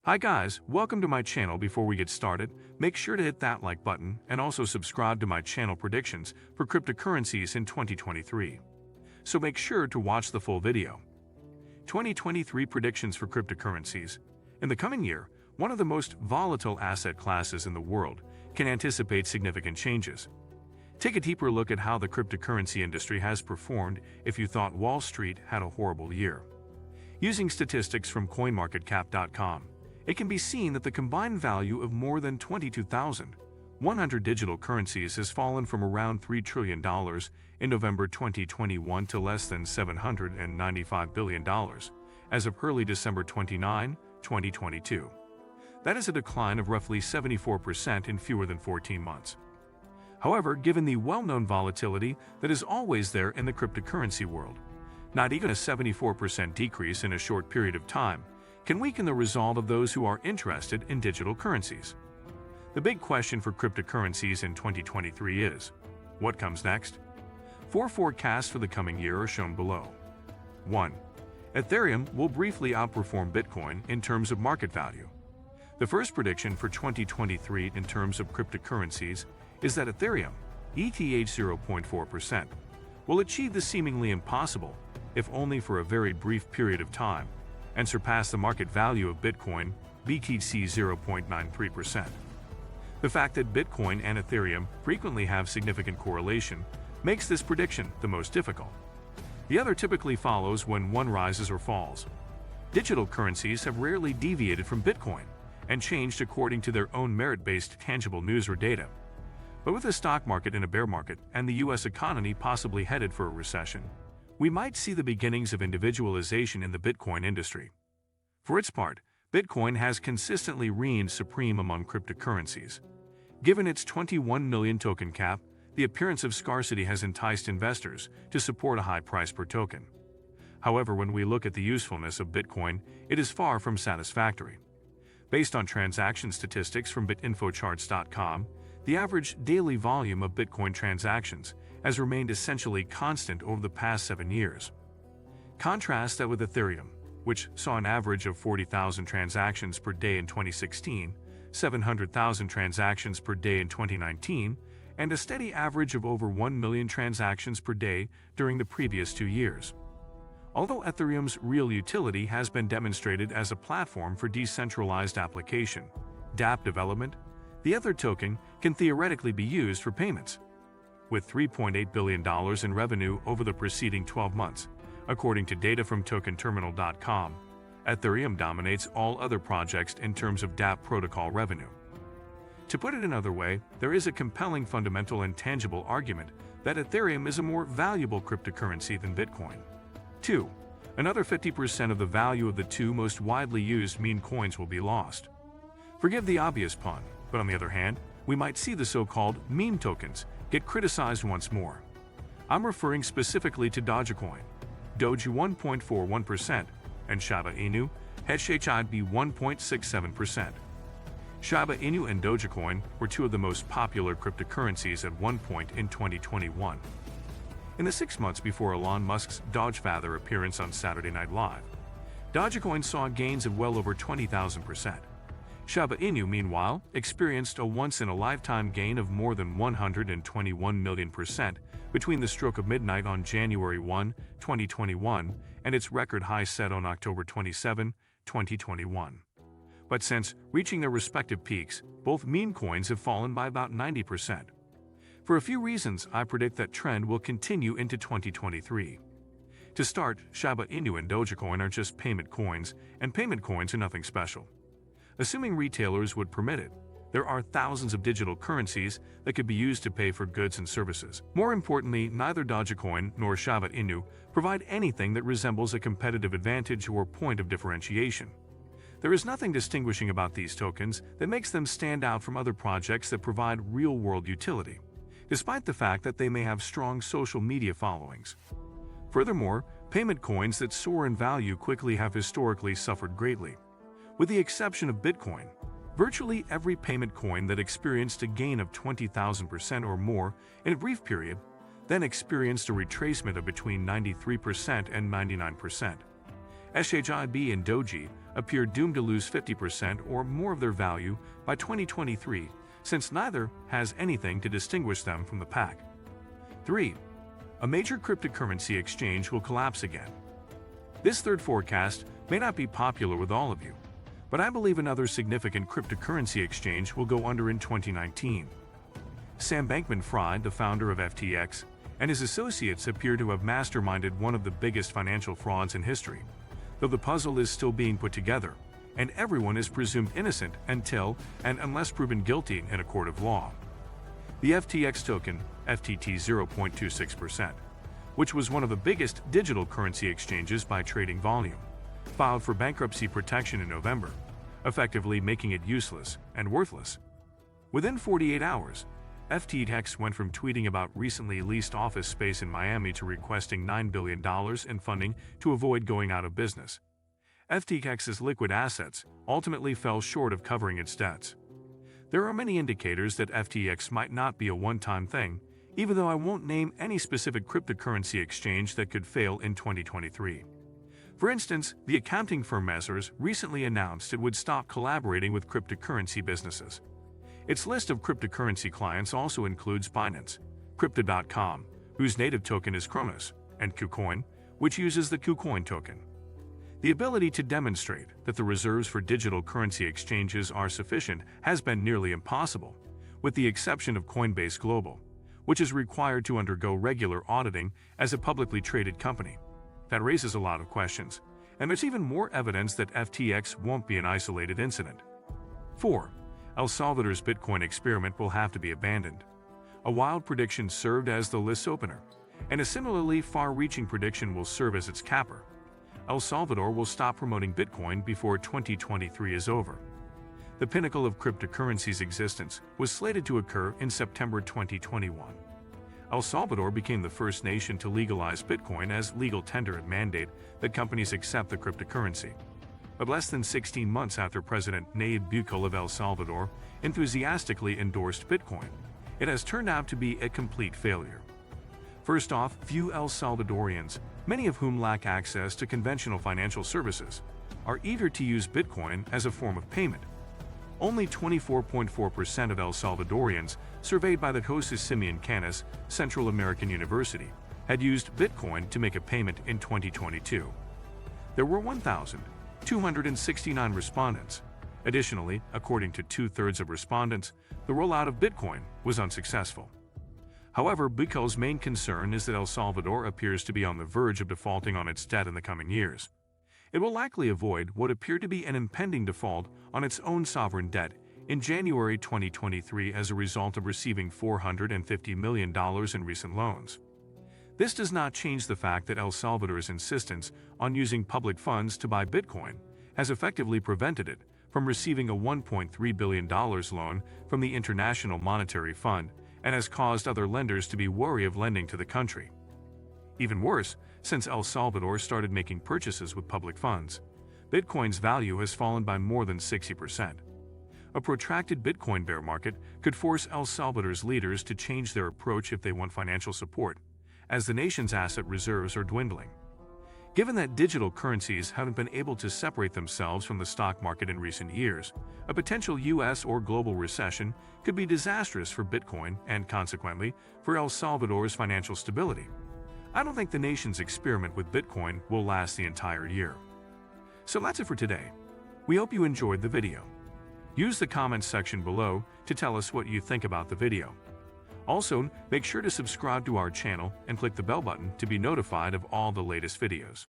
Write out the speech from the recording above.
Hi guys, welcome to my channel. Before we get started, make sure to hit that like button and also subscribe to my channel predictions for cryptocurrencies in 2023. So make sure to watch the full video. 2023 predictions for cryptocurrencies. In the coming year, one of the most volatile asset classes in the world can anticipate significant changes. Take a deeper look at how the cryptocurrency industry has performed if you thought Wall Street had a horrible year. Using statistics from CoinMarketCap.com, it can be seen that the combined value of more than 22,100 digital currencies has fallen from around $3 trillion in November 2021 to less than $795 billion as of early December 29, 2022. That is a decline of roughly 74% in fewer than 14 months. However, given the well-known volatility that is always there in the cryptocurrency world, not even a 74% decrease in a short period of time can weaken the resolve of those who are interested in digital currencies. The big question for cryptocurrencies in 2023 is, what comes next? 4 forecasts for the coming year are shown below. 1. Ethereum will briefly outperform Bitcoin in terms of market value. The first prediction for 2023 in terms of cryptocurrencies is that Ethereum, ETH 0.4%, will achieve the seemingly impossible, if only for a very brief period of time, and surpass the market value of Bitcoin, BTC 0.93%. The fact that Bitcoin and Ethereum frequently have significant correlation makes this prediction the most difficult. The other typically follows when one rises or falls. Digital currencies have rarely deviated from Bitcoin and changed according to their own merit-based tangible news or data. But with the stock market in a bear market and the US economy possibly headed for a recession, we might see the beginnings of individualization in the Bitcoin industry. For its part, Bitcoin has consistently reigned supreme among cryptocurrencies. Given its 21 million token cap, the appearance of scarcity has enticed investors to support a high price per token. However, when we look at the usefulness of Bitcoin, it is far from satisfactory. Based on transaction statistics from bitinfocharts.com, the average daily volume of Bitcoin transactions has remained essentially constant over the past 7 years. Contrast that with Ethereum, which saw an average of 40,000 transactions per day in 2016, 700,000 transactions per day in 2019, and a steady average of over 1 million transactions per day during the previous 2 years. Although Ethereum's real utility has been demonstrated as a platform for decentralized application, dApp development, the Ether token can theoretically be used for payments. With $3.8 billion in revenue over the preceding 12 months, according to data from TokenTerminal.com, Ethereum dominates all other projects in terms of dApp protocol revenue. To put it another way, there is a compelling fundamental and tangible argument that Ethereum is a more valuable cryptocurrency than Bitcoin. 2. Another 50% of the value of the two most widely used meme coins will be lost. Forgive the obvious pun, but on the other hand, we might see the so-called meme tokens get criticized once more. I'm referring specifically to Dogecoin, Doge 1.41%, and Shiba Inu, HHIB 1.67%. Shiba Inu and Dogecoin were two of the most popular cryptocurrencies at one point in 2021. In the 6 months before Elon Musk's Dogefather appearance on Saturday Night Live, Dogecoin saw gains of well over 20,000%. Shiba Inu, meanwhile, experienced a once-in-a-lifetime gain of more than 121 million% between the stroke of midnight on January 1, 2021, and its record high set on October 27, 2021. But since reaching their respective peaks, both meme coins have fallen by about 90%. For a few reasons, I predict that trend will continue into 2023. To start, Shiba Inu and Dogecoin are just payment coins, and payment coins are nothing special. Assuming retailers would permit it, there are thousands of digital currencies that could be used to pay for goods and services. More importantly, neither Dogecoin nor Shiba Inu provide anything that resembles a competitive advantage or point of differentiation. There is nothing distinguishing about these tokens that makes them stand out from other projects that provide real-world utility, despite the fact that they may have strong social media followings. Furthermore, payment coins that soar in value quickly have historically suffered greatly. With the exception of Bitcoin, virtually every payment coin that experienced a gain of 20,000% or more in a brief period then experienced a retracement of between 93% and 99%. SHIB and Doji appear doomed to lose 50% or more of their value by 2023, since neither has anything to distinguish them from the pack. 3. A major cryptocurrency exchange will collapse again. This third forecast may not be popular with all of you, but I believe another significant cryptocurrency exchange will go under in 2019. Sam Bankman-Fried, the founder of FTX, and his associates appear to have masterminded one of the biggest financial frauds in history, though the puzzle is still being put together, and everyone is presumed innocent until and unless proven guilty in a court of law. The FTX token, FTT 0.26%, which was one of the biggest digital currency exchanges by trading volume, filed for bankruptcy protection in November, effectively making it useless and worthless. Within 48 hours, FTX went from tweeting about recently leased office space in Miami to requesting $9 billion in funding to avoid going out of business. FTX's liquid assets ultimately fell short of covering its debts. There are many indicators that FTX might not be a one-time thing, even though I won't name any specific cryptocurrency exchange that could fail in 2023. For instance, the accounting firm Messrs recently announced it would stop collaborating with cryptocurrency businesses. Its list of cryptocurrency clients also includes Binance, Crypto.com, whose native token is Kronos, and KuCoin, which uses the KuCoin token. The ability to demonstrate that the reserves for digital currency exchanges are sufficient has been nearly impossible, with the exception of Coinbase Global, which is required to undergo regular auditing as a publicly traded company. That raises a lot of questions, and there's even more evidence that FTX won't be an isolated incident. 4. El Salvador's Bitcoin experiment will have to be abandoned. A wild prediction served as the list's opener, and a similarly far-reaching prediction will serve as its capper. El Salvador will stop promoting Bitcoin before 2023 is over. The pinnacle of cryptocurrency's existence was slated to occur in September 2021. El Salvador became the first nation to legalize Bitcoin as legal tender and mandate that companies accept the cryptocurrency. But less than 16 months after President Nayib Bukele of El Salvador enthusiastically endorsed Bitcoin, it has turned out to be a complete failure. First off, few El Salvadorians, many of whom lack access to conventional financial services, are eager to use Bitcoin as a form of payment. Only 24.4% of El Salvadorians, surveyed by the Jose Simeon Canis Central American University, had used Bitcoin to make a payment in 2022. There were 1,269 respondents. Additionally, according to two-thirds of respondents, the rollout of Bitcoin was unsuccessful. However, Bukele's main concern is that El Salvador appears to be on the verge of defaulting on its debt in the coming years. It will likely avoid what appeared to be an impending default on its own sovereign debt in January 2023 as a result of receiving $450 million in recent loans. This does not change the fact that El Salvador's insistence on using public funds to buy Bitcoin has effectively prevented it from receiving a $1.3 billion loan from the International Monetary Fund and has caused other lenders to be wary of lending to the country. Even worse, since El Salvador started making purchases with public funds, Bitcoin's value has fallen by more than 60%. A protracted Bitcoin bear market could force El Salvador's leaders to change their approach if they want financial support, as the nation's asset reserves are dwindling. Given that digital currencies haven't been able to separate themselves from the stock market in recent years, a potential U.S. or global recession could be disastrous for Bitcoin and, consequently, for El Salvador's financial stability. I don't think the nation's experiment with Bitcoin will last the entire year. So that's it for today. We hope you enjoyed the video. Use the comments section below to tell us what you think about the video. Also, make sure to subscribe to our channel and click the bell button to be notified of all the latest videos.